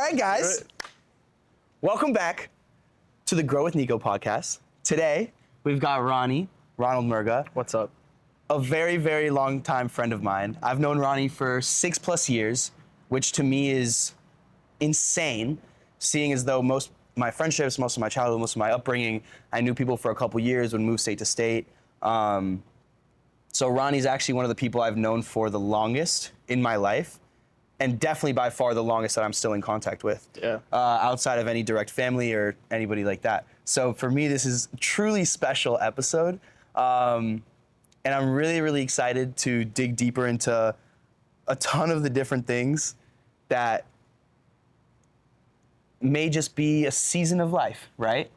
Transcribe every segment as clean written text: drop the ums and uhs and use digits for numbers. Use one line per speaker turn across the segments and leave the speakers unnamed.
right, guys. Welcome back to the Grow with Nico podcast. Today, we've got Ronnie, Ronald Murga.
What's up?
A very, very long time friend of mine. I've known Ronnie for 6+ years, which to me is insane, seeing as though most of my friendships, most of my childhood, most of my upbringing, I knew people for a couple years, would move state to state. So Ronnie's actually one of the people I've known for the longest in my life, and definitely by far the longest that I'm still in contact with, outside of any direct family or anybody like that. So for me, this is a truly special episode. And I'm really, really excited to dig deeper into a ton of the different things that may just be a season of life, right?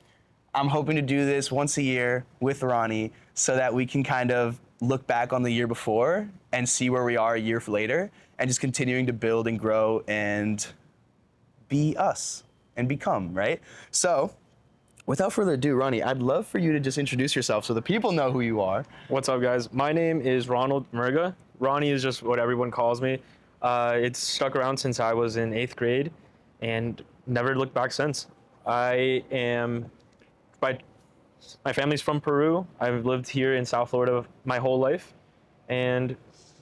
I'm hoping to do this once a year with Ronnie so that we can kind of look back on the year before and see where we are a year later and just continuing to build and grow and be us and become, right? So without further ado, Ronnie, I'd love for you to just introduce yourself so the people know who you are.
What's up, guys? My name is Ronald Murga. Ronnie is just what everyone calls me. It's stuck around since I was in 8th grade and never looked back since. My family's from Peru. I've lived here in South Florida my whole life and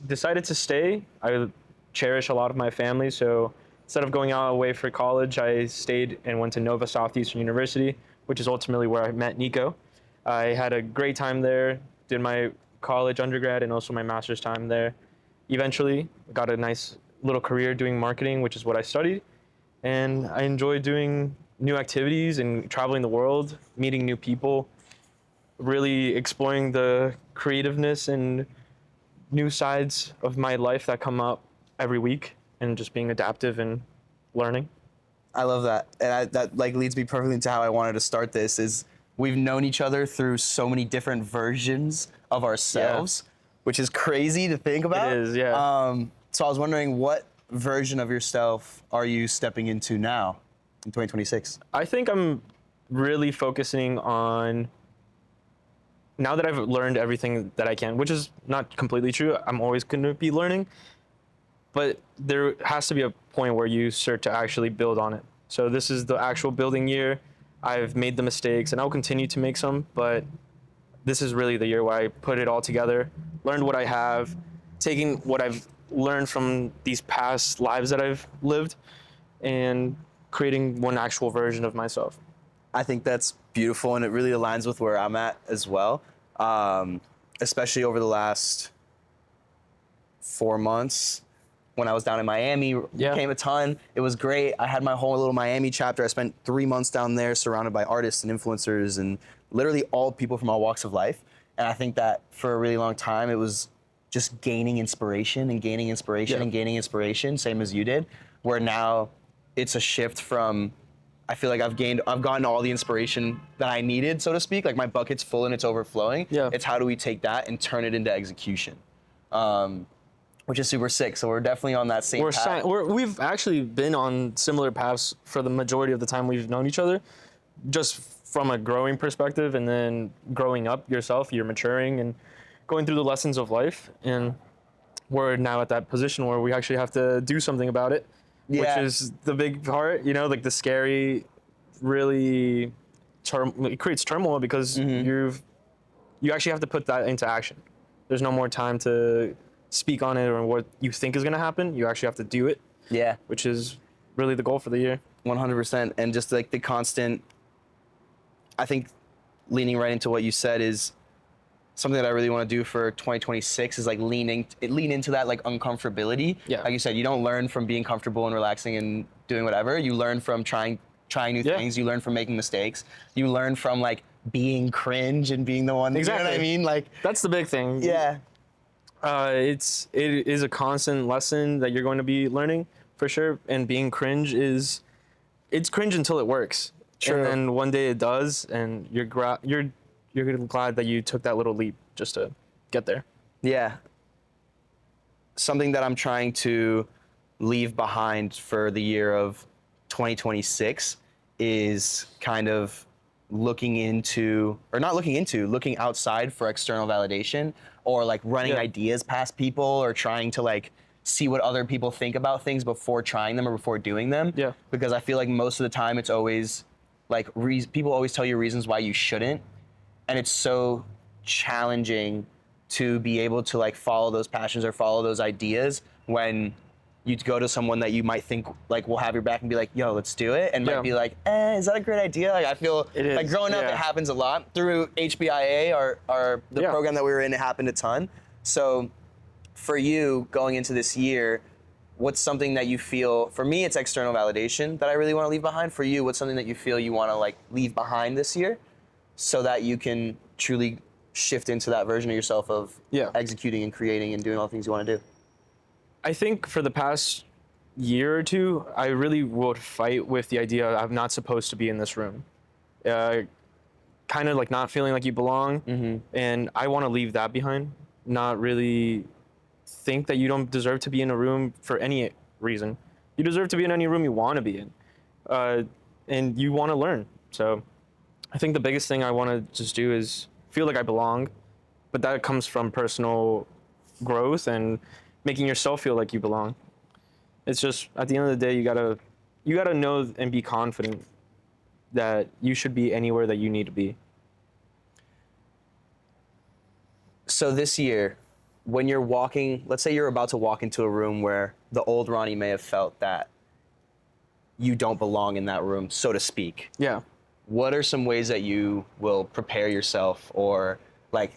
decided to stay. I cherish a lot of my family, so instead of going out away for college, I stayed and went to Nova Southeastern University, which is ultimately where I met Nico. I had a great time there, did my college undergrad and also my master's time there. Eventually, got a nice little career doing marketing, which is what I studied, and I enjoy doing new activities and traveling the world, meeting new people, really exploring the creativeness and new sides of my life that come up every week, and just being adaptive and learning.
I love that. And that like leads me perfectly into how I wanted to start this is we've known each other through so many different versions of ourselves, which is crazy to think about.
It is, yeah.
So I was wondering, what version of yourself are you stepping into now in 2026?
I think I'm really focusing on, now that I've learned everything that I can, which is not completely true, I'm always going to be learning, but there has to be a point where you start to actually build on it. So this is the actual building year. I've made the mistakes and I'll continue to make some, but this is really the year where I put it all together, learned what I have, taking what I've learned from these past lives that I've lived, and creating one actual version of myself.
I think that's beautiful, and it really aligns with where I'm at as well, especially over the last 4 months. When I was down in Miami, came a ton. It was great. I had my whole little Miami chapter. I spent 3 months down there surrounded by artists and influencers and literally all people from all walks of life. And I think that for a really long time, it was just gaining inspiration and gaining inspiration and gaining inspiration, same as you did, where now it's a shift from, I feel like I've gotten all the inspiration that I needed, so to speak. Like my bucket's full and it's overflowing.
Yeah.
It's how do we take that and turn it into execution? Which is super sick. So we're definitely on that same path.
We've actually been on similar paths for the majority of the time we've known each other, just from a growing perspective, and then growing up yourself, you're maturing and going through the lessons of life. And we're now at that position where we actually have to do something about it, which is the big part, like the scary, really, it creates turmoil because you actually have to put that into action. There's no more time to speak on it or what you think is going to happen. You actually have to do it. Yeah. Which is really the goal for the year.
100%. And just like the constant, I think leaning right into what you said is something that I really want to do for 2026 is like lean into that like uncomfortability. Yeah. Like you said, you don't learn from being comfortable and relaxing and doing whatever. You learn from trying new things. You learn from making mistakes. You learn from like being cringe and being the one.
Exactly.
You know what I mean? Like
that's the big thing.
Yeah.
It is a constant lesson that you're going to be learning for sure. And being cringe it's cringe until it works. True. And then one day it does, and you're glad that you took that little leap just to get there. Yeah.
Something that I'm trying to leave behind for the year of 2026 is kind of looking outside for external validation, or like running ideas past people, or trying to like see what other people think about things before trying them or before doing them.
Yeah.
Because I feel like most of the time it's always like people always tell you reasons why you shouldn't, and it's so challenging to be able to like follow those passions or follow those ideas when you go to someone that you might think like will have your back and be like, yo, let's do it, and
Yeah.
might be like, is that a great idea? Like I feel
It is,
like growing up,
yeah.
it happens a lot through HBIA or the
Yeah.
program that we were in. It happened a ton. So for you going into this year, what's something that you feel? For me, it's external validation that I really want to leave behind. For you, what's something that you feel you want to like leave behind this year, so that you can truly shift into that version of yourself of
Yeah.
executing and creating and doing all the things you want to do?
I think for the past year or two, I really would fight with the idea I'm not supposed to be in this room. Kind of like not feeling like you belong. And I want to leave that behind. Not really think that you don't deserve to be in a room for any reason. You deserve to be in any room you want to be in. And you want to learn. So I think the biggest thing I want to just do is feel like I belong. But that comes from personal growth and making yourself feel like you belong. It's just at the end of the day, you gotta know and be confident that you should be anywhere that you need to be.
So this year, when you're walking, let's say you're about to walk into a room where the old Ronnie may have felt that you don't belong in that room, so to speak.
Yeah.
What are some ways that you will prepare yourself or like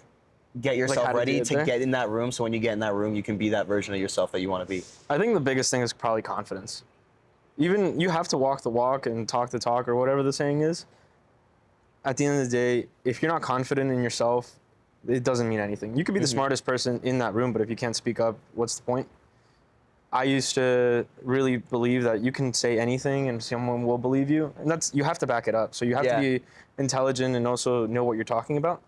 get yourself
how to
ready
get
to
there?
get in that room, so when you get in that room, you can be that version of yourself that you want to be?
I think the biggest thing is probably confidence. Even you have to walk the walk and talk the talk or whatever the saying is. At the end of the day, if you're not confident in yourself, it doesn't mean anything. You could be the smartest person in that room, but if you can't speak up, what's the point? I used to really believe that you can say anything and someone will believe you. And you have to back it up. So you have
Yeah.
to be intelligent and also know what you're talking about.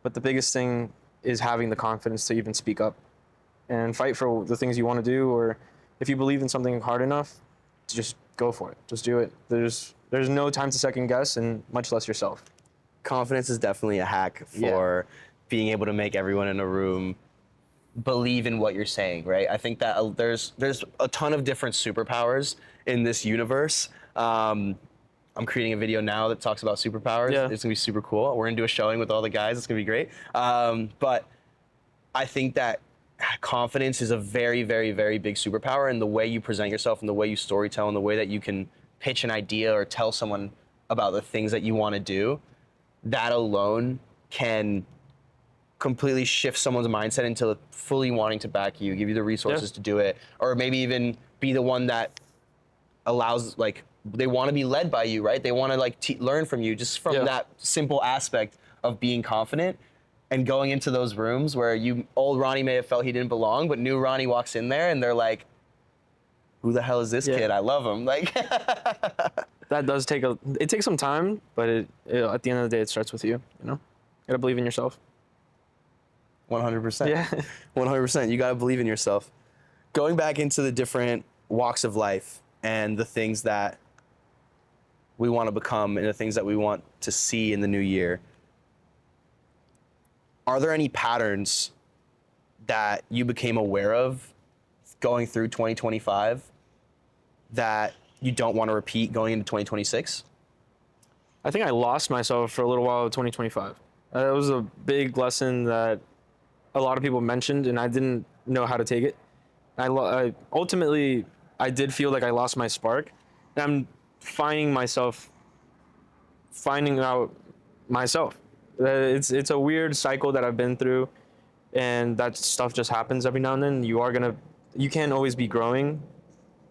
But the biggest thing is having the confidence to even speak up and fight for the things you want to do. Or if you believe in something hard enough, just go for it. Just do it. There's no time to second guess, and much less yourself.
Confidence is definitely a hack for being able to make everyone in a room believe in what you're saying, right? I think that there's a ton of different superpowers in this universe. I'm creating a video now that talks about superpowers.
Yeah.
It's gonna be super cool. We're gonna do a showing with all the guys. It's gonna be great. But I think that confidence is a very, very, very big superpower, and the way you present yourself and the way you storytell and the way that you can pitch an idea or tell someone about the things that you want to do, that alone can completely shift someone's mindset into fully wanting to back you, give you the resources to do it, or maybe even be the one that allows, like, they want to be led by you, right? They want to like learn from you, just from that simple aspect of being confident and going into those rooms where old Ronnie may have felt he didn't belong, but new Ronnie walks in there and they're like, who the hell is this kid? I love him. Like,
That does it takes some time, but at the end of the day, it starts with you. You gotta believe in yourself.
100%.
Yeah.
100%. You got to believe in yourself. Going back into the different walks of life and the things that we want to become and the things that we want to see in the new year, are there any patterns that you became aware of going through 2025 that you don't want to repeat going into 2026?
I think I lost myself for a little while in 2025. That was a big lesson that a lot of people mentioned, and I didn't know how to take it. Ultimately, I did feel like I lost my spark. And I'm finding out myself. It's a weird cycle that I've been through, and that stuff just happens every now and then. You can't always be growing.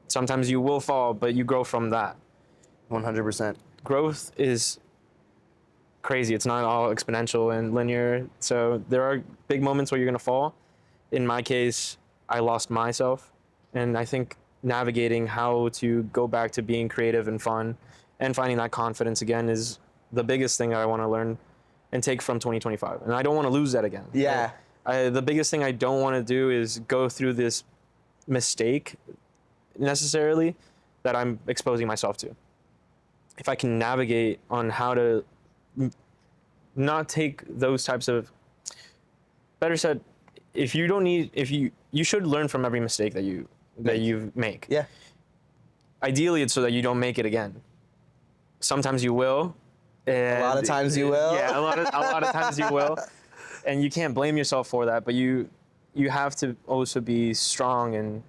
Sometimes you will fall, but you grow from that.
100%.
Growth is crazy. It's not all exponential and linear. So there are big moments where you're going to fall. In my case, I lost myself. And I think navigating how to go back to being creative and fun and finding that confidence again is the biggest thing that I want to learn and take from 2025. And I don't want to lose that again.
Yeah.
The biggest thing I don't want to do is go through this mistake necessarily that I'm exposing myself to. If I can navigate on how to not take those types of, better said, if you don't need, if you should learn from every mistake that you make.
Yeah.
Ideally, it's so that you don't make it again. Sometimes you will. And
A lot of times you will.
Yeah, a lot of times you will, and you can't blame yourself for that. But you have to also be strong and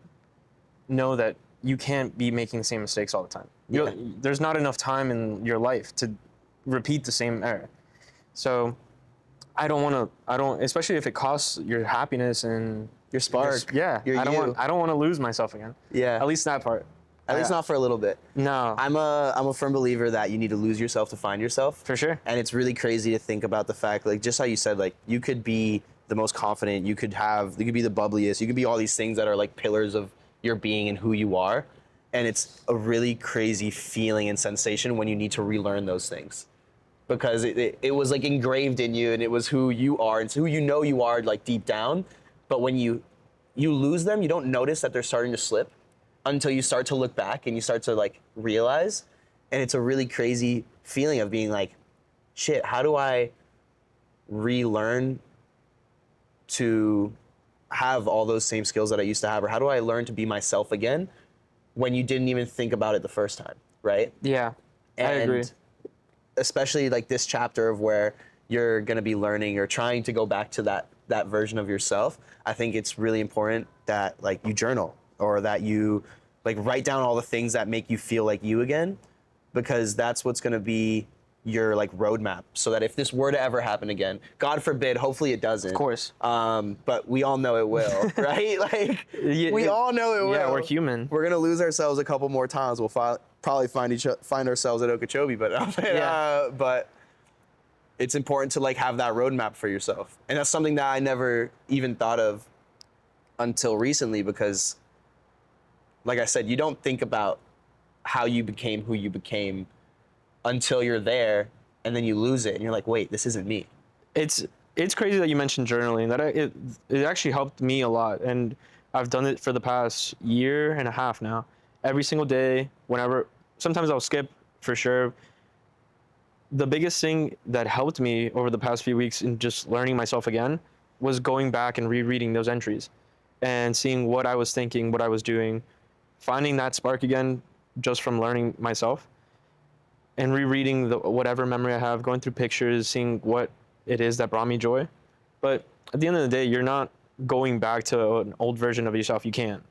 know that you can't be making the same mistakes all the time.
Yeah.
There's not enough time in your life to repeat the same error. So I don't, especially if it costs your happiness and
Your spark.
yeah,
Your
I don't
you.
want to lose myself again.
Yeah.
At least that part.
At least not for a little bit.
No.
I'm a firm believer that you need to lose yourself to find yourself.
For sure.
And it's really crazy to think about the fact, like, just how you said, like, you could be the most confident, you could be the bubbliest, you could be all these things that are like pillars of your being and who you are. And it's a really crazy feeling and sensation when you need to relearn those things. Because it was like engraved in you, and it was who you are, and it's who you know you are, like, deep down. But when you lose them, you don't notice that they're starting to slip until you start to look back and you start to, like, realize. And it's a really crazy feeling of being like, shit, how do I relearn to have all those same skills that I used to have? Or how do I learn to be myself again when you didn't even think about it the first time, right?
Yeah,
And
I agree.
especially like this chapter of where you're going to be learning or trying to go back to that version of yourself. I think it's really important that, like, you journal, or that you, like, write down all the things that make you feel like you again, because that's what's going to be your, like, roadmap, so that if this were to ever happen again, God forbid, hopefully it doesn't.
Of course.
But we all know it will, right? Like, we all know it will.
Yeah, we're human.
We're gonna lose ourselves a couple more times. We'll probably find ourselves at Okeechobee, but
Yeah.
but it's important to, like, have that roadmap for yourself, and that's something that I never even thought of until recently, because, like I said, you don't think about how you became who you became until you're there, and then you lose it, and you're like, wait, this isn't me.
It's crazy that you mentioned journaling. It actually helped me a lot, and I've done it for the past year and a half now. Every single day, whenever. Sometimes I'll skip, for sure. The biggest thing that helped me over the past few weeks in just learning myself again was going back and rereading those entries and seeing what I was thinking, what I was doing, finding that spark again just from learning myself, and rereading whatever memory I have, going through pictures, seeing what it is that brought me joy. But at the end of the day, you're not going back to an old version of yourself. You can't.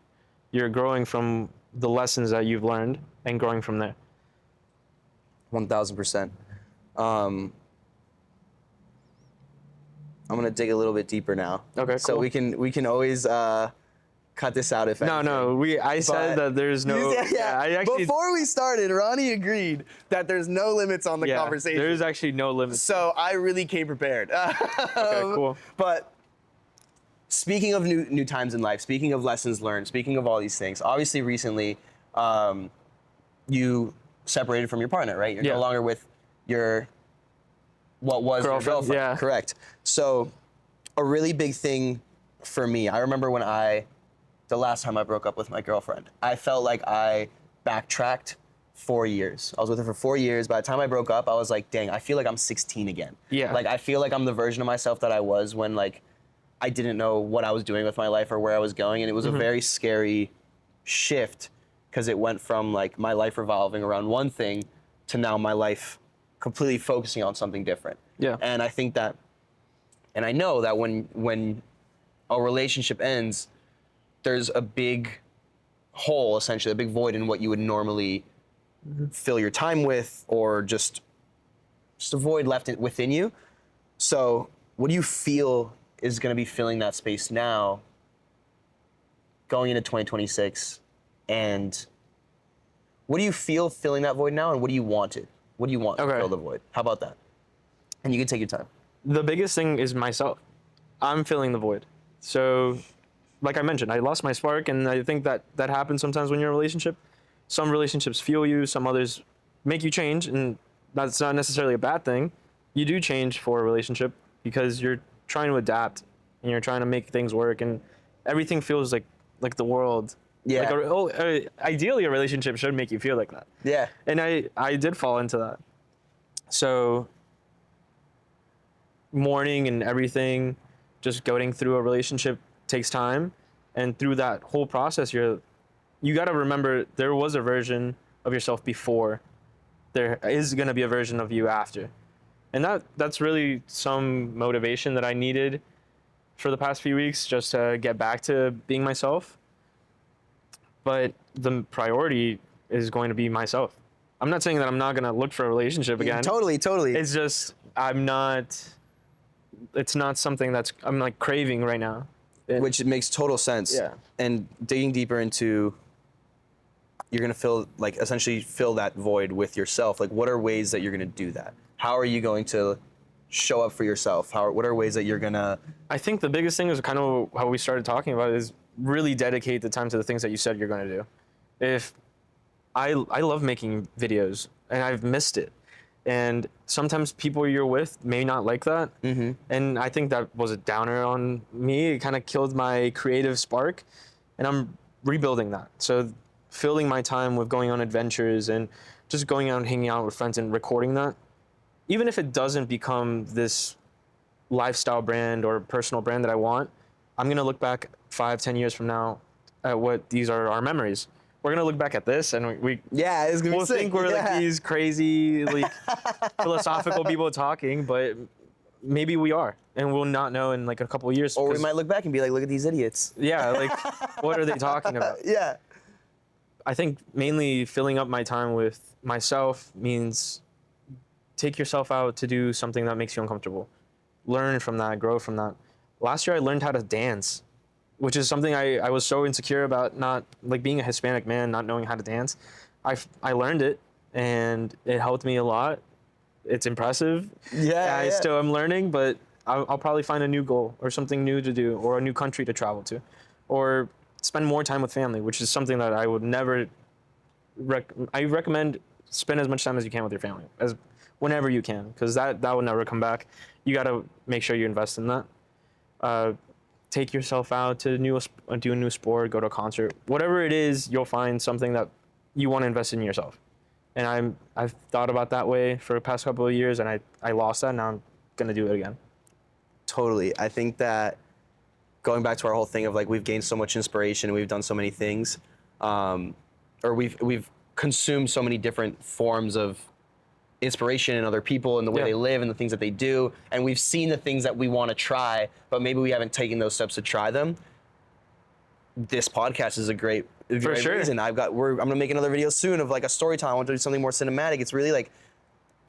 You're growing from the lessons that you've learned and growing from there.
1000%. I'm gonna dig a little bit deeper now.
Okay,
So
cool.
we can always cut this out if anything.
No. I said that there's no.
Yeah.
I actually.
Before we started, Ronnie agreed that there's no limits on the
Yeah,
conversation.
there's actually no limits.
So I really came prepared.
Okay, cool.
But speaking of new times in life, speaking of lessons learned, speaking of all these things, obviously recently you separated from your partner, right? You're
Yeah.
no longer with what was your girlfriend.
Yeah.
Correct. So a really big thing for me, I remember when the last time I broke up with my girlfriend, I felt like I backtracked 4 years. I was with her for 4 years. By the time I broke up, I was like, dang, I feel like I'm 16 again.
Yeah.
Like, I feel like I'm the version of myself that I was when, like, I didn't know what I was doing with my life or where I was going. And it was a very scary shift, because it went from, like, my life revolving around one thing to now my life completely focusing on something different.
Yeah.
And I think that, and I know that when a relationship ends, there's a big hole, essentially, a big void in what you would normally fill your time with, or just a void left within you. So what do you feel is going to be filling that space now, going into 2026? And what do you feel filling that void now, and what do you want it? What do you want to fill the void? How about that? And you can take your time.
The biggest thing is myself. I'm filling the void. So, like I mentioned, I lost my spark, and I think that happens sometimes when you're in a relationship. Some relationships fuel you, some others make you change, and that's not necessarily a bad thing. You do change for a relationship because you're trying to adapt and you're trying to make things work, and everything feels like the world.
Yeah.
Like ideally, a relationship should make you feel like that.
Yeah.
And I did fall into that. So mourning and everything, just going through a relationship takes time, and through that whole process, you got to remember there was a version of yourself before. There is going to be a version of you after. And that's really some motivation that I needed for the past few weeks, just to get back to being myself. But the priority is going to be myself. I'm not saying that I'm not going to look for a relationship again.
Totally.
It's just it's not something I'm like craving right now.
Which makes total sense.
Yeah.
And digging deeper into, you're going to essentially fill that void with yourself. Like, what are ways that you're going to do that? How are you going to show up for yourself? What are ways that you're going to...
I think the biggest thing is kind of how we started talking about it, is really dedicate the time to the things that you said you're going to do. If I love making videos, and I've missed it. And sometimes people you're with may not like that. Mm-hmm. And I think that was a downer on me. It kind of killed my creative spark. And I'm rebuilding that. So filling my time with going on adventures and just going out and hanging out with friends and recording that, even if it doesn't become this lifestyle brand or personal brand that I want, I'm going to look back 5-10 years from now at what these are our memories. We're going to look back at this and
it's gonna be
we'll
sick.
think we're like these crazy, like philosophical people talking, but maybe we are, and we'll not know in like a couple of years.
Or we might look back and be like, look at these idiots.
Yeah, like what are they talking about?
Yeah.
I think mainly filling up my time with myself means take yourself out to do something that makes you uncomfortable. Learn from that, grow from that. Last year I learned how to dance, which is something I was so insecure about, not like being a Hispanic man, not knowing how to dance. I learned it, and it helped me a lot. It's impressive.
Yeah.
I still am learning, but I'll probably find a new goal or something new to do, or a new country to travel to, or spend more time with family, which is something that I would never I recommend spend as much time as you can with your family, as whenever you can, because that will never come back. You got to make sure you invest in that. Take yourself out to do a new sport, go to a concert, whatever it is, you'll find something that you want to invest in yourself. And I've thought about that way for the past couple of years, and I lost that. Now I'm gonna do it again.
Totally. I think that going back to our whole thing of like, we've gained so much inspiration, and we've done so many things, or we've consumed so many different forms of inspiration in other people and the way they live and the things that they do, and we've seen the things that we want to try, but maybe we haven't taken those steps to try them. This podcast is a great reason. I'm gonna make another video soon of like a story time. I want to do something more cinematic. It's really like,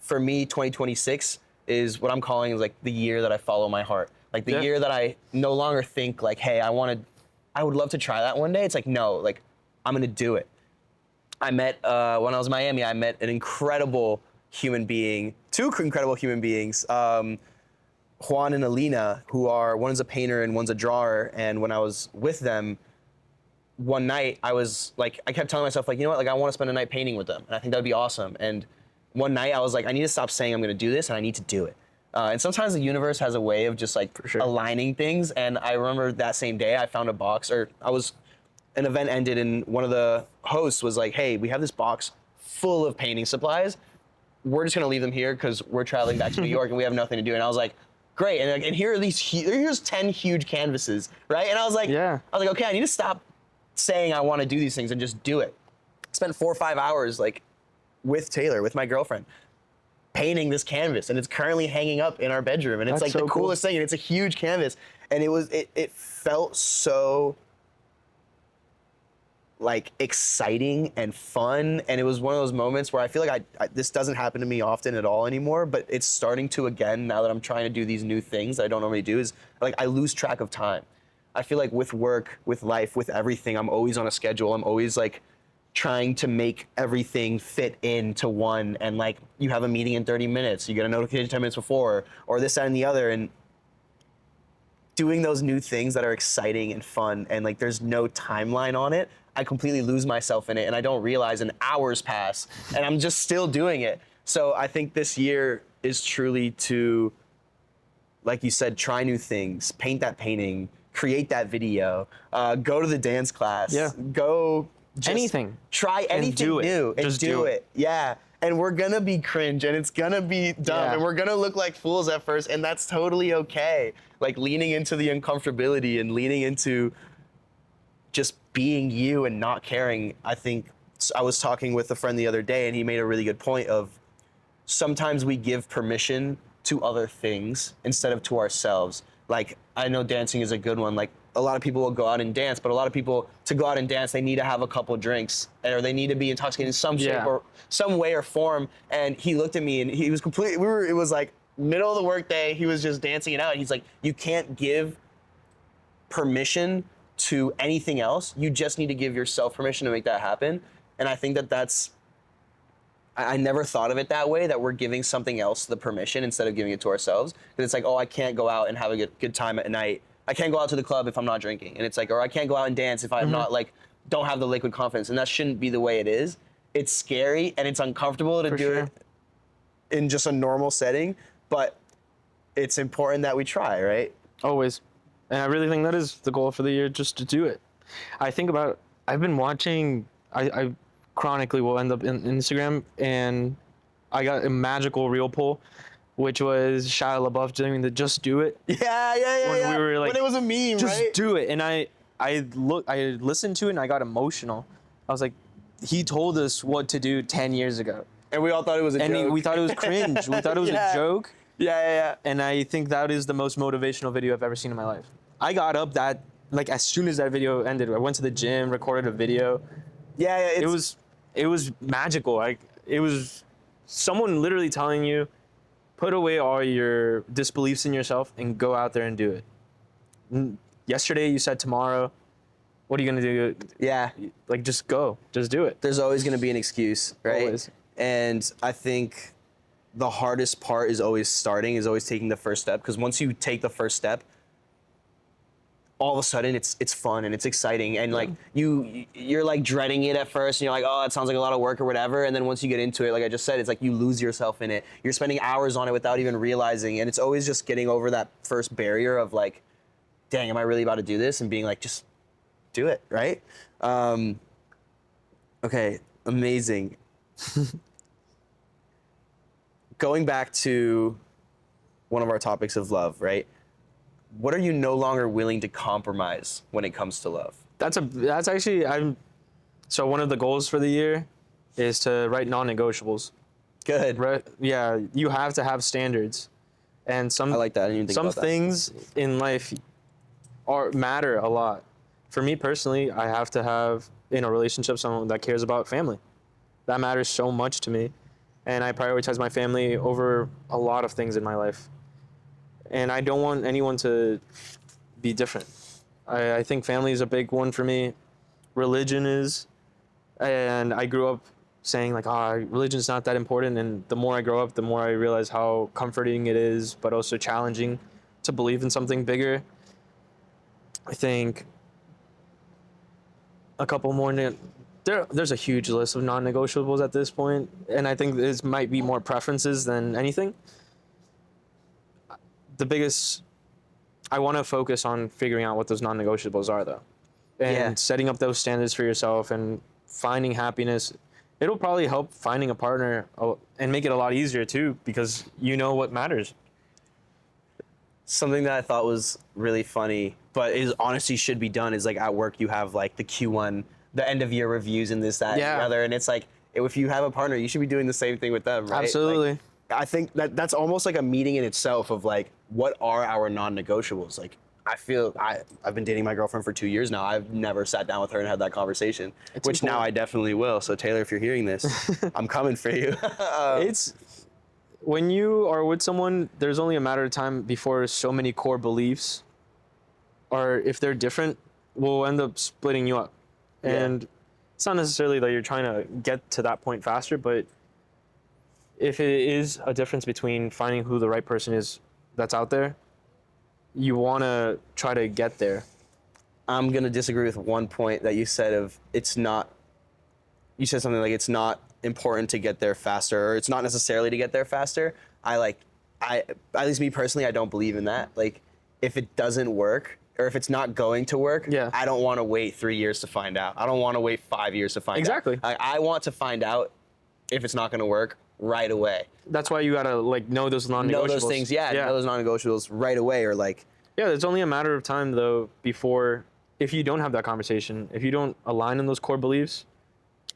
for me, 2026 is what I'm calling is like the year that I follow my heart. Like the year that I no longer think like, hey, I would love to try that one day. It's like, no, like I'm gonna do it. I met when I was in Miami, I met an incredible human being, two incredible human beings, Juan and Alina, who are, one's a painter and one's a drawer. And when I was with them, one night I kept telling myself like, you know what, like I want to spend a night painting with them, and I think that'd be awesome. And one night I was like, I need to stop saying I'm gonna do this, and I need to do it. And sometimes the universe has a way of just like aligning things. And I remember that same day I found a box, an event ended and one of the hosts was like, hey, we have this box full of painting supplies. We're just gonna leave them here because we're traveling back to New York and we have nothing to do. And I was like, great. And here are here's 10 huge canvases, right? And I was like, okay, I need to stop saying I want to do these things and just do it. Spent 4 or 5 hours like with Taylor, with my girlfriend, painting this canvas, and it's currently hanging up in our bedroom, and it's like the coolest thing, and it's a huge canvas, and it felt so like exciting and fun, and it was one of those moments where I feel like this doesn't happen to me often at all anymore, but it's starting to again now that I'm trying to do these new things that I don't normally do. Is like I lose track of time. I feel like with work, with life, with everything, I'm always on a schedule. I'm always like trying to make everything fit into one, and like you have a meeting in 30 minutes, you get a notification 10 minutes before, or this, that, and the other, and doing those new things that are exciting and fun, and like there's no timeline on it, I completely lose myself in it, and I don't realize, and hours pass, and I'm just still doing it. So I think this year is truly to, like you said, try new things, paint that painting, create that video, go to the dance class, go just
anything.
Try anything
do it.
new and
Just
do
do
it. Yeah. And we're gonna be cringe and it's gonna be dumb
Yeah.
and we're gonna look like fools at first, and that's totally okay. Like leaning into the uncomfortability and leaning into just being you and not caring. I think I was talking with a friend the other day and he made a really good point of sometimes we give permission to other things instead of to ourselves. Like, I know dancing is a good one. Like, a lot of people will go out and dance, but a lot of people, to go out and dance, they need to have a couple drinks or they need to be intoxicated in some shape
Yeah.
or some way or form. And he looked at me and he was completely, it was like middle of the workday. He was just dancing it out. He's like, you can't give permission to anything else. You just need to give yourself permission to make that happen. And I think that that's, I never thought of it that way, that we're giving something else the permission instead of giving it to ourselves. Because it's like, oh, I can't go out and have a good time at night. I can't go out to the club if I'm not drinking. And it's like, or I can't go out and dance if I'm not like, don't have the liquid confidence. And that shouldn't be the way it is. It's scary and it's uncomfortable to do it in just a normal setting, but it's important that we try, right?
Always. And I really think that is the goal for the year, just to do it. I think about, I've been watching, I chronically will end up in Instagram, and I got a magical reel pull, which was Shia LaBeouf doing the "Just Do It."
Yeah.
When we were like,
when it was a meme,
Just
right?
do it. And I listened to it and I got emotional. I was like, he told us what to do 10 years ago.
And we all thought it was a joke.
And we thought it was cringe. We thought it was
Yeah.
a joke.
Yeah.
And I think that is the most motivational video I've ever seen in my life. I got up like as soon as that video ended, I went to the gym, recorded a video.
Yeah.
It was magical. It was someone literally telling you, put away all your disbeliefs in yourself and go out there and do it. Yesterday you said tomorrow. What are you gonna do?
Yeah.
Like, just go. Just do it.
There's always going to be an excuse, right?
Always.
And I think the hardest part is always taking the first step. Because once you take the first step, all of a sudden it's fun and it's exciting, and like you're like dreading it at first, and you're like, oh, that sounds like a lot of work or whatever. And then once you get into it, like I just said, it's like you lose yourself in it. You're spending hours on it without even realizing, and it's always just getting over that first barrier of like, dang, am I really about to do this? And being like, just do it, right? Okay, amazing. Going back to one of our topics of love, right? What are you no longer willing to compromise when it comes to love?
That's actually, so one of the goals for the year is to write non-negotiables.
Good.
Right? Yeah, you have to have standards. And
I like that. I didn't even think
some
about that.
things in life matter a lot. For me personally, I have to have in a relationship someone that cares about family. That matters so much to me. And I prioritize my family over a lot of things in my life. And I don't want anyone to be different. I think family is a big one for me. Religion is. And I grew up saying like, religion's not that important. And the more I grow up, the more I realize how comforting it is, but also challenging to believe in something bigger. I think a couple more. There's a huge list of non-negotiables at this point, and I think this might be more preferences than anything. The biggest, I want to focus on figuring out what those non-negotiables are, though, and setting up those standards for yourself and finding happiness. It'll probably help finding a partner and make it a lot easier too, because you know what matters.
Something that I thought was really funny, but is honestly should be done, is like at work you have like the Q1, the end of year reviews and this, that, and the other. And it's like, if you have a partner, you should be doing the same thing with them, right?
Absolutely.
Like, I think that's almost like a meeting in itself of like, what are our non-negotiables? Like, I feel I've been dating my girlfriend for 2 years now. I've never sat down with her and had that conversation, which now I definitely will. So Taylor, if you're hearing this, I'm coming for you.
It's when you are with someone, there's only a matter of time before so many core beliefs, or if they're different, will end up splitting you up. And it's not necessarily that you're trying to get to that point faster, but if it is a difference between finding who the right person is that's out there, you want to try to get there.
I'm going to disagree with one point that you said of you said something like it's not important to get there faster, or it's not necessarily to get there faster. At least me personally, I don't believe in that. Like, if it doesn't work or if it's not going to work,
Yeah.
I don't want to wait 3 years to find out. I don't want to wait 5 years to find
Exactly.
out. I want to find out if it's not going to work right away.
That's why you gotta like know those non-negotiables.
Know those things, know those non-negotiables right away, or like,
Yeah, it's only a matter of time though before, if you don't have that conversation, if you don't align in those core beliefs,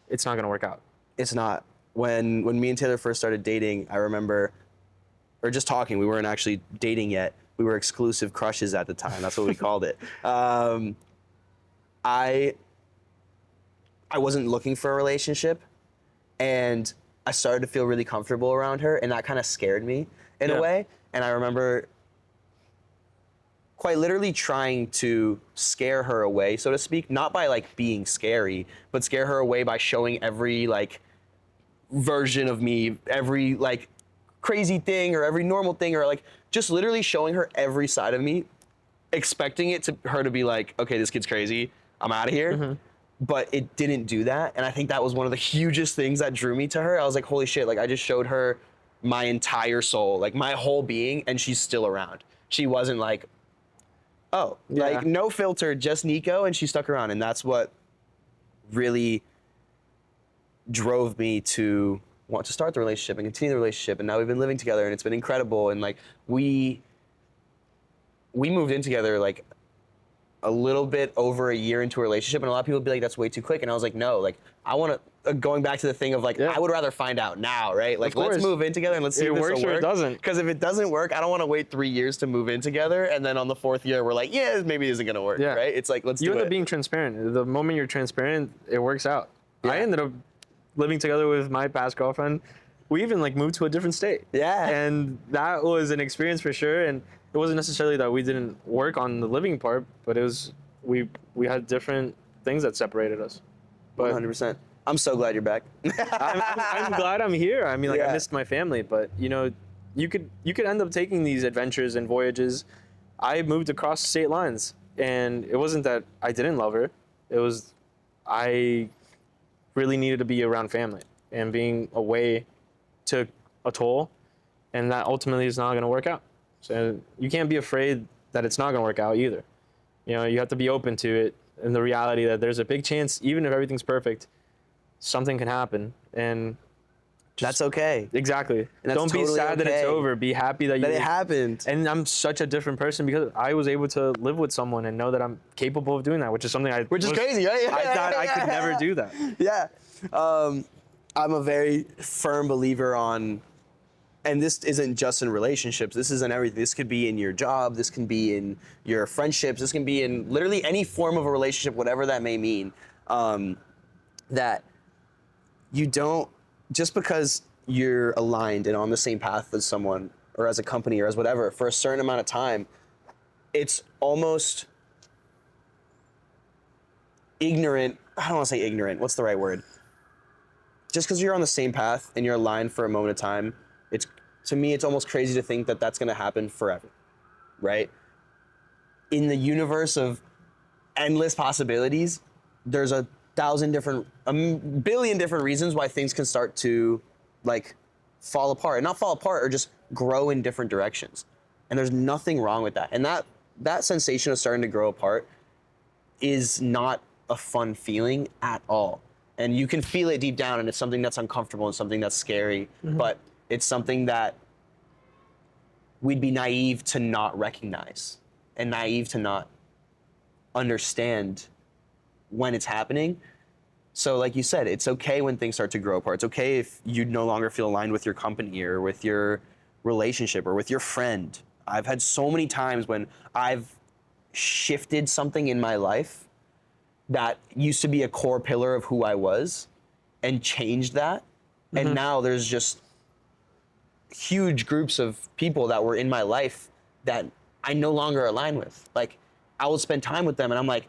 it's not gonna work out.
it's not. When me and Taylor first started dating, I remember, or just talking, we weren't actually dating yet. We were exclusive crushes at the time. That's what we called it. I wasn't looking for a relationship, and I started to feel really comfortable around her, and that kind of scared me in a way. And I remember quite literally trying to scare her away, so to speak, not by like being scary, but scare her away by showing every like version of me, every like crazy thing or every normal thing, or like just literally showing her every side of me, expecting her to be like, okay, this kid's crazy, I'm out of here. But it didn't do that, and I think that was one of the hugest things that drew me to her. I was like, holy shit, like I just showed her my entire soul, like my whole being, and she's still around. She wasn't like, oh, like no filter, just Nico, and she stuck around, and that's what really drove me to want to start the relationship and continue the relationship. And now we've been living together, and it's been incredible. And like we moved in together like a little bit over a year into a relationship, and a lot of people would be like, that's way too quick. And I was like, no, like I want to, going back to the thing of like, I would rather find out now, right? Like let's move in together and let's see if this
works
will
or
work.
it doesn't.
Because if it doesn't work, I don't want to wait 3 years to move in together, and then on the 4th year we're like, yeah, maybe it isn't gonna work, right? It's like, let's do it.
You end up being transparent. The moment you're transparent, it works out. I ended up living together with my past girlfriend. We even like moved to a different state. And that was an experience for sure. And it wasn't necessarily that we didn't work on the living part, but it was we had different things that separated us. But
100%. I'm so glad you're back.
I'm glad I'm here. I mean, like I missed my family, but you know, you could end up taking these adventures and voyages. I moved across state lines, and it wasn't that I didn't love her. It was I really needed to be around family, and being away took a toll, and that ultimately is not going to work out. So you can't be afraid that it's not going to work out either. You know, you have to be open to it, and the reality that there's a big chance, even if everything's perfect, something can happen, and
that's okay.
Exactly.
And
don't be sad that it's over. Be happy that
it happened.
And I'm such a different person because I was able to live with someone and know that I'm capable of doing that, which is something
which is crazy, right?
I thought I could never do that.
Yeah. I'm a very firm believer on, and this isn't just in relationships, this is in everything. This could be in your job, this can be in your friendships, this can be in literally any form of a relationship, whatever that may mean, that you don't, just because you're aligned and on the same path as someone or as a company or as whatever for a certain amount of time, it's almost ignorant. I don't want to say ignorant. What's the right word? Just because you're on the same path and you're aligned for a moment of time, to me, it's almost crazy to think that that's going to happen forever, right? In the universe of endless possibilities, there's a billion different reasons why things can start to like fall apart, and not fall apart, or just grow in different directions. And there's nothing wrong with that. And that sensation of starting to grow apart is not a fun feeling at all. And you can feel it deep down, and it's something that's uncomfortable and something that's scary, but it's something that we'd be naive to not recognize and naive to not understand when it's happening. So like you said, it's okay when things start to grow apart. It's okay if you no longer feel aligned with your company or with your relationship or with your friend. I've had so many times when I've shifted something in my life that used to be a core pillar of who I was and changed that. And now there's just huge groups of people that were in my life that I no longer align with. Like I will spend time with them and I'm like,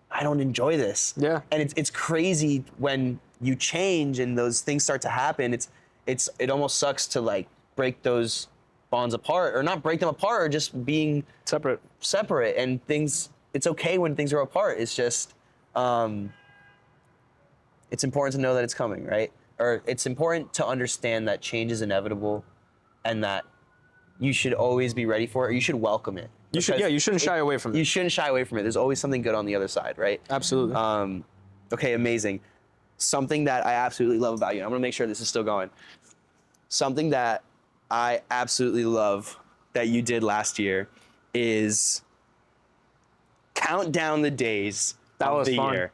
I don't enjoy this.
Yeah.
And it's crazy when you change and those things start to happen. It almost sucks to like break those bonds apart, or not break them apart, or just being separate. And things, it's okay when things are apart. It's just, it's important to know that it's coming, right? Or it's important to understand that change is inevitable and that you should always be ready for it, or you should welcome it.
You should,
because
you shouldn't shy away from
You
it.
shouldn't shy away from it. There's always something good on the other side, right?
Absolutely.
Okay, amazing. Something that I absolutely love about you, I'm gonna make sure this is still going. Something that I absolutely love that you did last year is count down the days
That
of
was
the
fun.
year.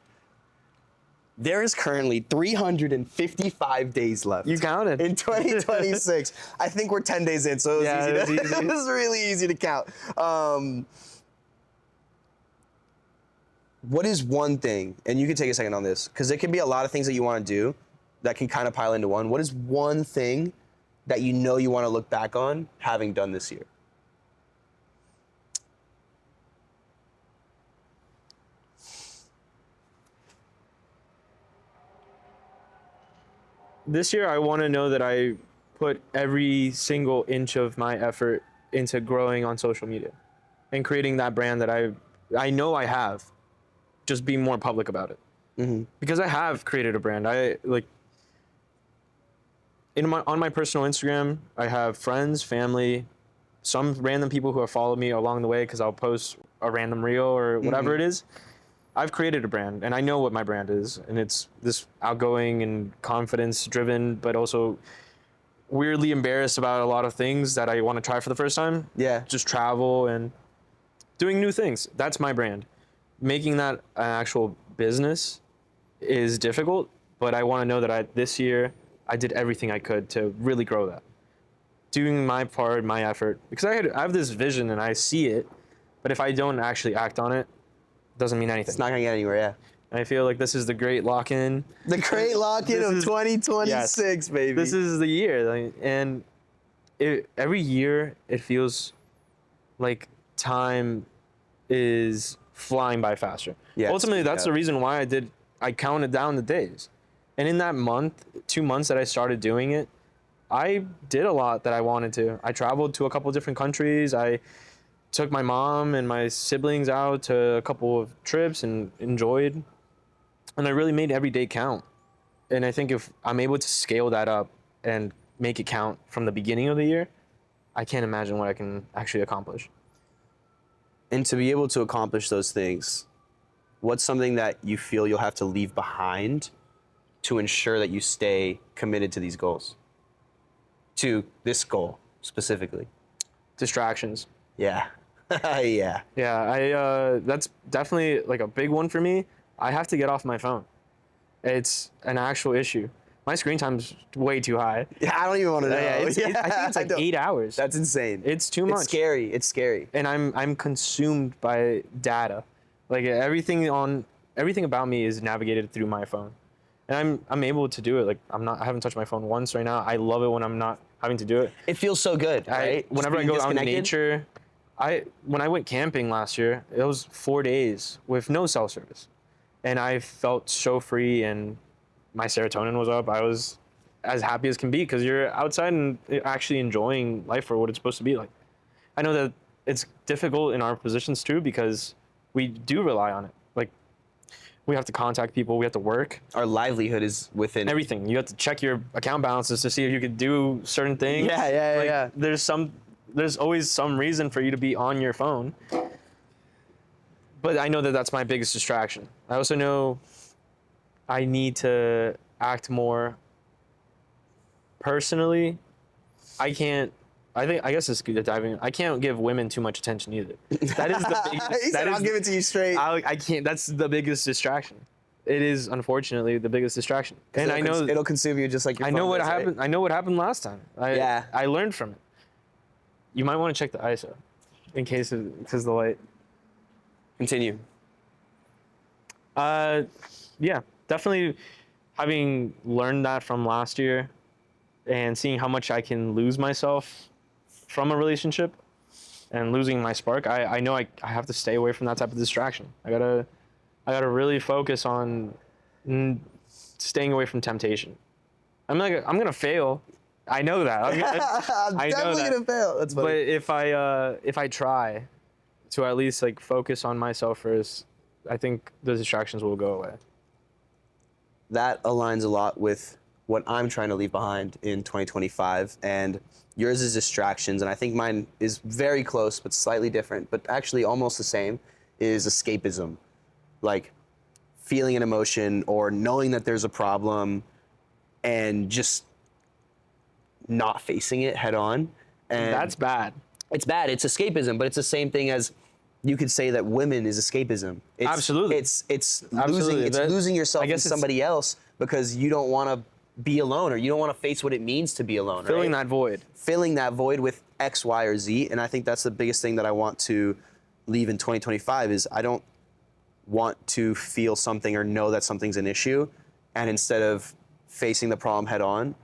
There is currently 355 days left.
You counted.
In 2026. I think we're 10 days in, so it was
Yeah,
easy
it was
to,
easy.
it was really easy to count. What is one thing, and you can take a second on this, because it can be a lot of things that you want to do that can kind of pile into one. What is one thing that you know you want to look back on having done this year?
This year, I want to know that I put every single inch of my effort into growing on social media and creating that brand that I know I have. Just be more public about it. Because I have created a brand. I like on my personal Instagram, I have friends, family, some random people who have followed me along the way because I'll post a random reel or whatever it is. I've created a brand and I know what my brand is, and it's this outgoing and confidence driven, but also weirdly embarrassed about a lot of things that I want to try for the first time.
Yeah.
Just travel and doing new things. That's my brand. Making that an actual business is difficult, but I want to know that this year I did everything I could to really grow that. Doing my part, my effort, because I have this vision and I see it, but if I don't actually act on it, doesn't mean anything.
It's not gonna get anywhere, yeah.
And I feel like this is the great lock-in.
The great lock-in
This
of
is-
2026, baby.
This is the year, like, and every year it feels like time is flying by faster.
Yeah,
Ultimately,
speak
that's
up.
the reason why I counted down the days. And in that 2 months that I started doing it, I did a lot that I wanted to. I traveled to a couple different countries. I took my mom and my siblings out to a couple of trips and enjoyed. And I really made every day count. And I think if I'm able to scale that up and make it count from the beginning of the year, I can't imagine what I can actually accomplish.
And to be able to accomplish those things, what's something that you feel you'll have to leave behind to ensure that you stay committed to these goals? To this goal specifically?
Distractions.
Yeah. Yeah.
Yeah, that's definitely like a big one for me. I have to get off my phone. It's an actual issue. My screen time's way too high.
Yeah, I don't even want to know.
Yeah, I think it's like
don't-
8 hours.
That's insane.
It's too much.
It's scary. It's scary.
And I'm consumed by data. Like everything about me is navigated through my phone. And I'm able to do it. Like I haven't touched my phone once right now. I love it when I'm not having to do it.
It feels so good, right?
Whenever I
Just being
go out in
disconnected.
nature, when I went camping last year, it was 4 days with no cell service. And I felt so free and my serotonin was up. I was as happy as can be because you're outside and actually enjoying life for what it's supposed to be like. I know that it's difficult in our positions too because we do rely on it. Like we have to contact people, we have to work.
Our livelihood is within
Everything. You have to check your account balances to see if you could do certain things.
Yeah.
There's always some reason for you to be on your phone. But I know that that's my biggest distraction. I also know I need to act more personally. I guess it's good diving. I can't give women too much attention either. That is the biggest.
He said, I'll give it to you straight.
I can't. That's the biggest distraction. It is unfortunately the biggest distraction. And I know
it'll consume you just like your
I know
phone
what
does, right?
happened. I know what happened last time. I learned from it. You might want to check the ISO, in case because the light.
Continue.
Yeah, definitely having learned that from last year and seeing how much I can lose myself from a relationship and losing my spark, I know I have to stay away from that type of distraction. I gotta really focus on staying away from temptation. I'm gonna fail. I know that.
I'm definitely gonna fail. That's funny.
But if I try to at least like focus on myself first, I think the distractions will go away.
That aligns a lot with what I'm trying to leave behind in 2025. And yours is distractions. And I think mine is very close, but slightly different, but actually almost the same, is escapism. Like feeling an emotion or knowing that there's a problem and just not facing it head on. And
That's bad.
it's bad. It's escapism, but it's the same thing as you could say that women is escapism. It's,
Absolutely.
It's
Absolutely.
losing yourself
I
in
guess it's
somebody else because you don't want to be alone or you don't want to face what it means to be alone.
filling
right?
that void.
Filling that void with X, Y, or Z. And I think that's the biggest thing that I want to leave in 2025 is I don't want to feel something or know that something's an issue. And instead of facing the problem head on,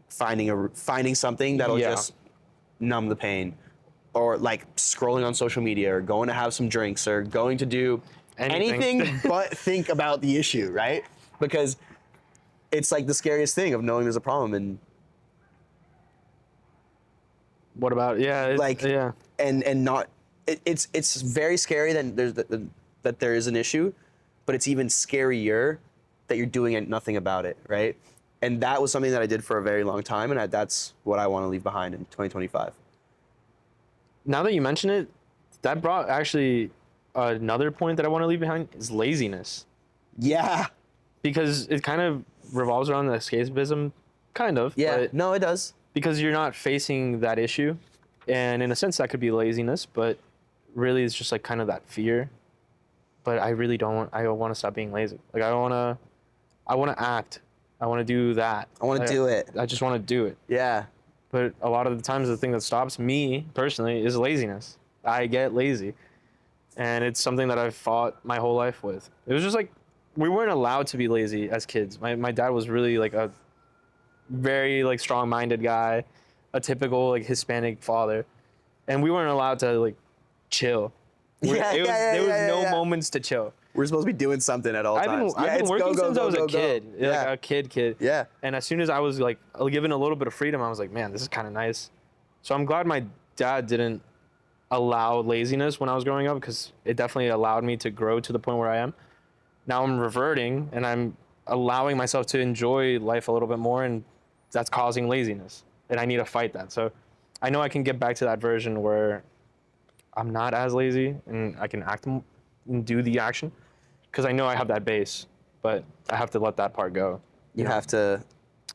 finding something that'll
Yeah.
just numb the pain, or like scrolling on social media, or going to have some drinks, or going to do
Anything.
anything but think about the issue, right? Because it's like the scariest thing of knowing there's a problem and
What about
like
yeah.
and not it's very scary that there is an issue, but it's even scarier that you're doing nothing about it, right? And that was something that I did for a very long time, and that's what I want to leave behind in 2025.
Now that you mention it, that brought actually another point that I want to leave behind is laziness.
Yeah.
Because it kind of revolves around the escapism, kind of.
Yeah.
But
No, it does.
because you're not facing that issue. And in a sense, that could be laziness, but really it's just like kind of that fear. But I really I want to stop being lazy. Like I want to act. I want to do that.
I want to do it.
I just want to do it.
Yeah.
But a lot of the times, the thing that stops me personally is laziness. I get lazy. And it's something that I've fought my whole life with. It was just like, we weren't allowed to be lazy as kids. My dad was really like a very like strong-minded guy, a typical like Hispanic father. And we weren't allowed to like chill. There was no moments to chill.
We're supposed to be doing something at all times.
I've been working since I was a kid.
Yeah.
Like a kid.
Yeah.
And as soon as I was like given a little bit of freedom, I was like, man, this is kind of nice. So I'm glad my dad didn't allow laziness when I was growing up, because it definitely allowed me to grow to the point where I am. Now I'm reverting and I'm allowing myself to enjoy life a little bit more, and that's causing laziness. And I need to fight that. So I know I can get back to that version where I'm not as lazy and I can act and do the action, because I know I have that base, but I have to let that part go.
You have to.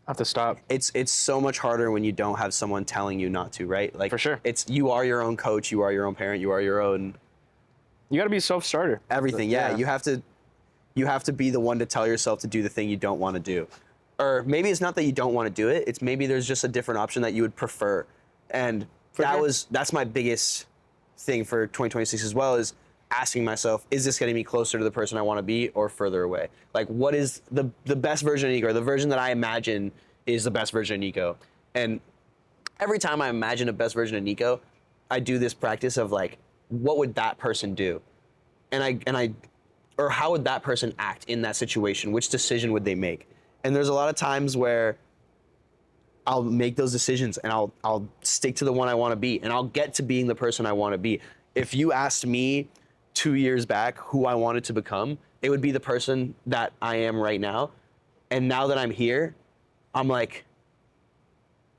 I have to stop.
It's so much harder when you don't have someone telling you not to, right? Like
For sure.
It's you are your own coach, you are your own parent, you are your own
You got to be a self-starter.
everything. Yeah. You have to be the one to tell yourself to do the thing you don't want to do. Or maybe it's not that you don't want to do it. It's maybe there's just a different option that you would prefer. And that's my biggest thing for 2026 as well, is asking myself, is this getting me closer to the person I want to be or further away? Like, what is the best version of Nico, or the version that I imagine is the best version of Nico? And every time I imagine a best version of Nico, I do this practice of like, what would that person do? Or how would that person act in that situation? Which decision would they make? And there's a lot of times where I'll make those decisions and I'll stick to the one I want to be, and I'll get to being the person I want to be. If you asked me 2 years back who I wanted to become, it would be the person that I am right now. And now that I'm here, I'm like,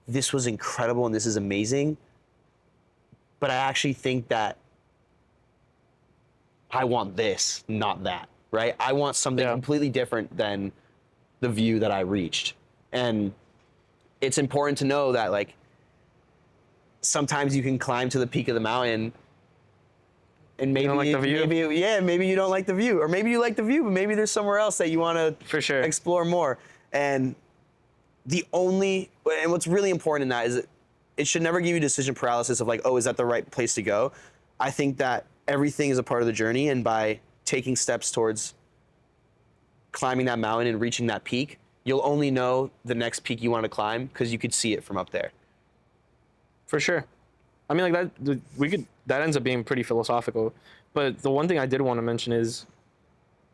this was incredible and this is amazing. But I actually think that I want this, not that, right? I want something completely different than the view that I reached. And it's important to know that, like, sometimes you can climb to the peak of the mountain and maybe
You don't like the view?
maybe you don't like the view, or maybe you like the view, but maybe there's somewhere else that you want to
For sure.
explore more. And what's really important in that is it should never give you decision paralysis of like, oh, is that the right place to go? I think that everything is a part of the journey, and by taking steps towards climbing that mountain and reaching that peak, you'll only know the next peak you want to climb because you could see it from up there.
For sure. I mean, like that ends up being pretty philosophical. But the one thing I did want to mention is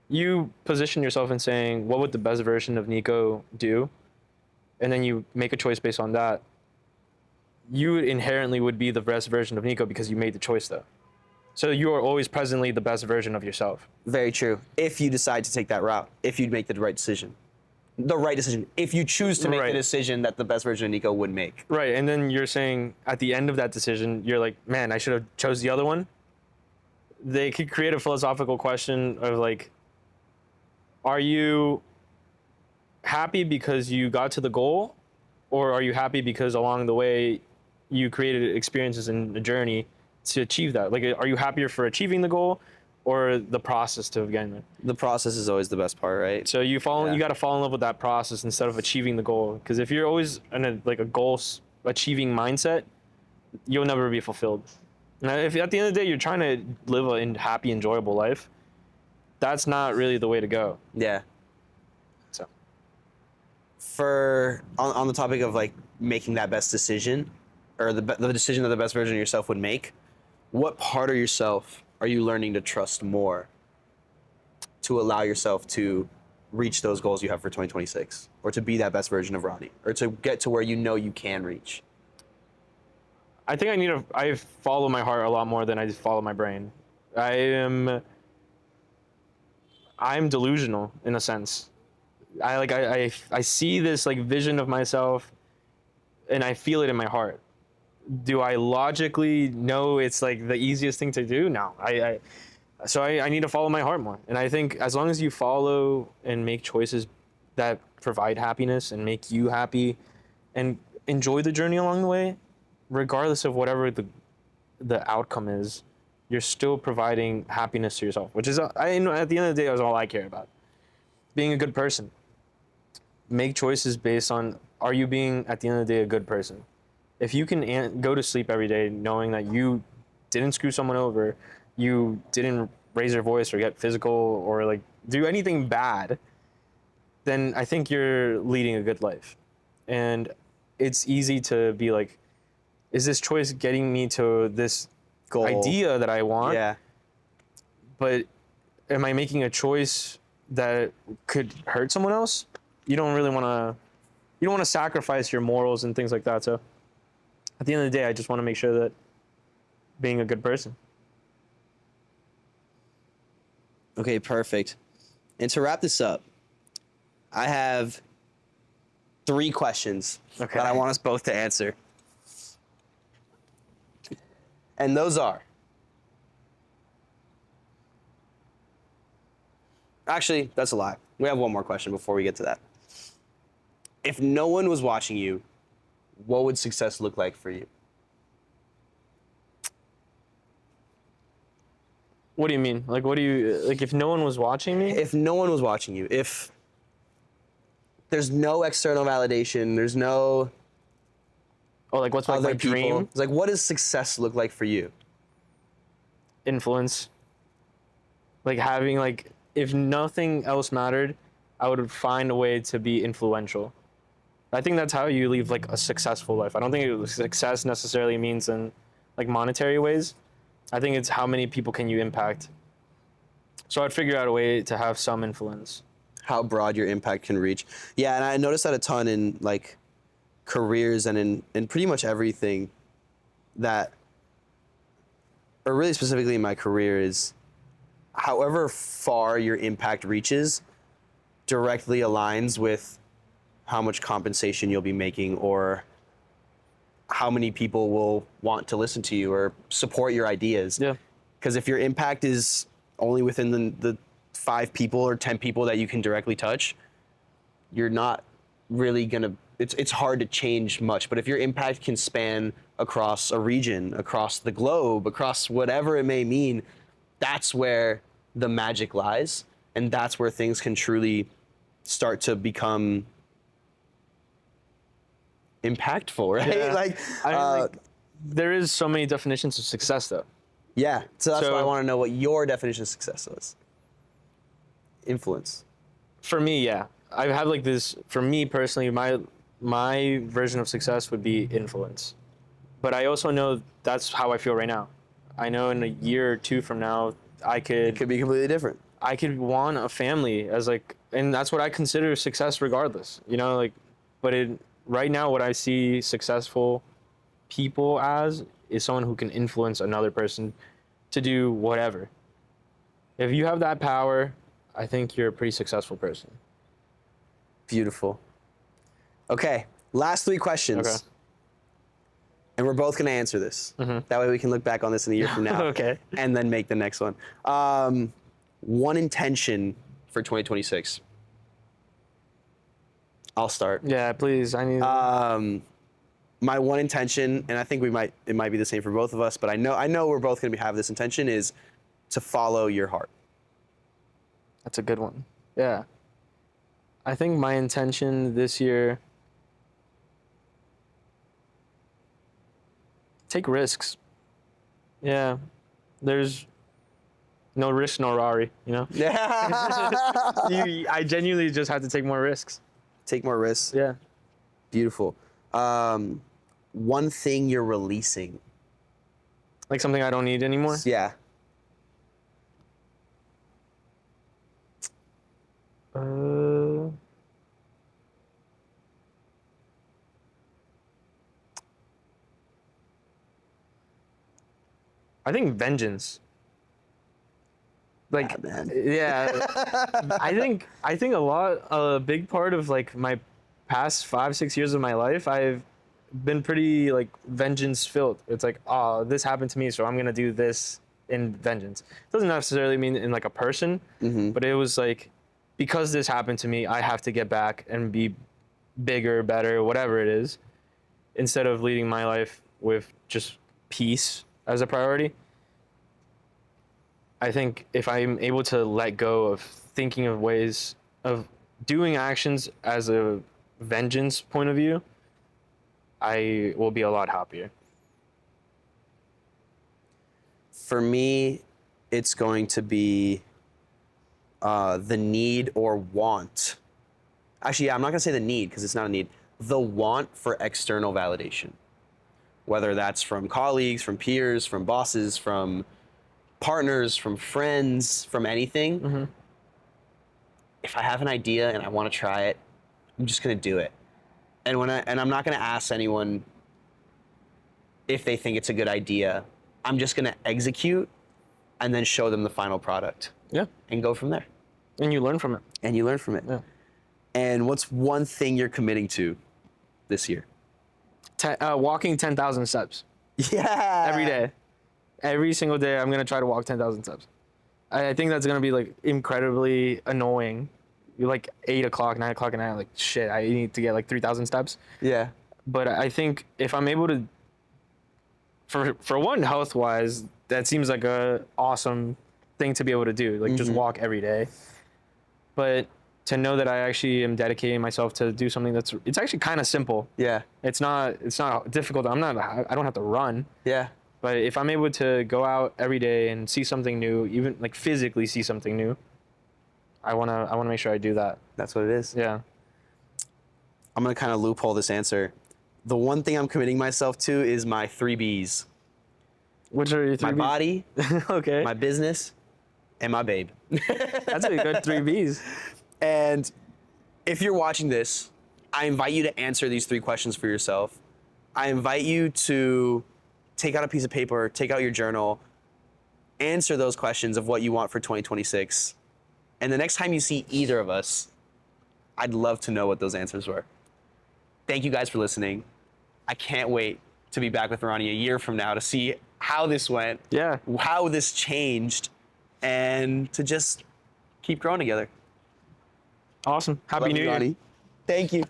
you position yourself in saying, what would the best version of Nico do? And then you make a choice based on that. You inherently would be the best version of Nico because you made the choice, though. So you are always presently the best version of yourself.
Very true. If you decide to take that route, if you make the right decision. the right decision if you choose to make
Right.
the decision that the best version of Nico would make.
Right, and then you're saying at the end of that decision, you're like, man, I should have chose the other one. They could create a philosophical question of like, are you happy because you got to the goal, or are you happy because along the way you created experiences in the journey to achieve that? Like, are you happier for achieving the goal or the process to getting there?
The process is always the best part, right?
So you
Yeah.
got to fall in love with that process instead of achieving the goal. Because if you're always in a goal achieving mindset, you'll never be fulfilled. Now, if at the end of the day you're trying to live a happy, enjoyable life, that's not really the way to go.
Yeah.
So
For on the topic of like making that best decision, or the decision that the best version of yourself would make, what part of yourself are you learning to trust more to allow yourself to reach those goals you have for 2026, or to be that best version of Ronnie, or to get to where you know you can reach?
I think I follow my heart a lot more than I just follow my brain. I'm delusional in a sense. I see this like vision of myself and I feel it in my heart. Do I logically know it's like the easiest thing to do? No. So I need to follow my heart more. And I think as long as you follow and make choices that provide happiness and make you happy and enjoy the journey along the way, regardless of whatever the outcome is, you're still providing happiness to yourself, which is, at the end of the day, is all I care about. Being a good person. Make choices based on, are you being, at the end of the day, a good person? If you can go to sleep every day knowing that you didn't screw someone over, you didn't raise your voice or get physical or like do anything bad, then I think you're leading a good life. And it's easy to be like, is this choice getting me to this
Goal.
idea that I want?
Yeah.
But am I making a choice that could hurt someone else? You don't want to sacrifice your morals and things like that. So at the end of the day, I just want to make sure that being a good person.
Okay, perfect. And to wrap this up, I have 3 questions
Okay.
that I want us both to answer. And those are, actually, that's a lie. We have one more question before we get to that. If no one was watching you, what would success look like for you?
What do you mean? Like, what do you, like, if no one was watching me?
If no one was watching you, if there's no external validation, there's no
Oh, like, what's like
other
my
people,
dream?
it's like, what does success look like for you?
Influence. Like, having, like, if nothing else mattered, I would find a way to be influential. I think that's how you live, like, a successful life. I don't think success necessarily means in, like, monetary ways. I think it's how many people can you impact. So I'd figure out a way to have some influence.
How broad your impact can reach. Yeah, and I noticed that a ton in like careers and in pretty much everything that, or really specifically in my career, is however far your impact reaches directly aligns with how much compensation you'll be making, or how many people will want to listen to you or support your ideas.
Yeah.
Because if your impact is only within the 5 people or 10 people that you can directly touch, you're not really gonna, it's hard to change much. But if your impact can span across a region, across the globe, across whatever it may mean, that's where the magic lies. And that's where things can truly start to become impactful, right?
Yeah.
Like,
Like, there is so many definitions of success, though.
yeah. So that's why I
So-
want to know what your definition of success is. Influence.
For me, yeah, I have like this. For me personally, my version of success would be influence, but I also know that's how I feel right now. I know in a year or 2 from now,
It could be completely different.
I could want a family as like, and that's what I consider success regardless, you know, like, but right now, what I see successful people as is someone who can influence another person to do whatever. If you have that power, I think you're a pretty successful person.
Beautiful. Okay, last 3 questions.
Okay.
And we're both going to answer this. That way we can look back on this in a year from now.
Okay.
And then make the next one. One intention for 2026. I'll start.
Yeah, please. I need.
My one intention, and I think it might be the same for both of us, but I know we're both going to have this intention, is to follow your heart.
That's a good one. Yeah. I think my intention this year, take risks. Yeah. There's no risk, no Rari, you know?
Yeah.
I genuinely just have to take more risks.
Take more risks.
Yeah.
Beautiful. One thing you're releasing.
Like something I don't need anymore.
Yeah.
I think vengeance. Like,
Man.
yeah, I think a big part of like my past 5-6 years of my life, I've been pretty like vengeance filled. It's like, oh, this happened to me, so I'm gonna do this in vengeance. It doesn't necessarily mean in like a person, but it was like, because this happened to me, I have to get back and be bigger, better, whatever it is, instead of leading my life with just peace as a priority. I think if I'm able to let go of thinking of ways of doing actions as a vengeance point of view, I will be a lot happier.
For me, it's going to be the need or want. Actually, yeah, I'm not going to say the need because it's not a need. The want for external validation. Whether that's from colleagues, from peers, from bosses, from partners, from friends, from anything. If I have an idea and I want to try it, I'm just going to do it. And I'm not going to ask anyone if they think it's a good idea. I'm just going to execute and then show them the final product.
Yeah.
And go from there.
And you learn from it.
And you learn from it.
Yeah.
And what's one thing you're committing to this year?
Walking 10,000 steps.
Yeah.
Every day. Every single day, I'm going to try to walk 10,000 steps. I think that's going to be like incredibly annoying. You're like 8 o'clock, 9 o'clock at night, like, shit, I need to get like 3,000 steps.
Yeah.
But I think if I'm able to, for one, health wise, that seems like a awesome thing to be able to do, like just walk every day. But to know that I actually am dedicating myself to do something it's actually kind of simple.
Yeah.
It's not difficult. I don't have to run.
Yeah.
But if I'm able to go out every day and see something new, even like physically see something new, I wanna make sure I do that.
That's what it is.
Yeah.
I'm gonna kind of loophole this answer. The one thing I'm committing myself to is my 3 Bs.
Which are your 3
My
Bs?
body,
Okay.
my business, and my babe.
That's a good 3 Bs.
And if you're watching this, I invite you to answer these 3 questions for yourself. I invite you to take out a piece of paper, take out your journal, answer those questions of what you want for 2026. And the next time you see either of us, I'd love to know what those answers were. Thank you guys for listening. I can't wait to be back with Ronnie a year from now to see how this went,
Yeah.
how this changed, and to just keep growing together.
Awesome. Happy
Love
New
you,
Year.
Ronnie. Thank you.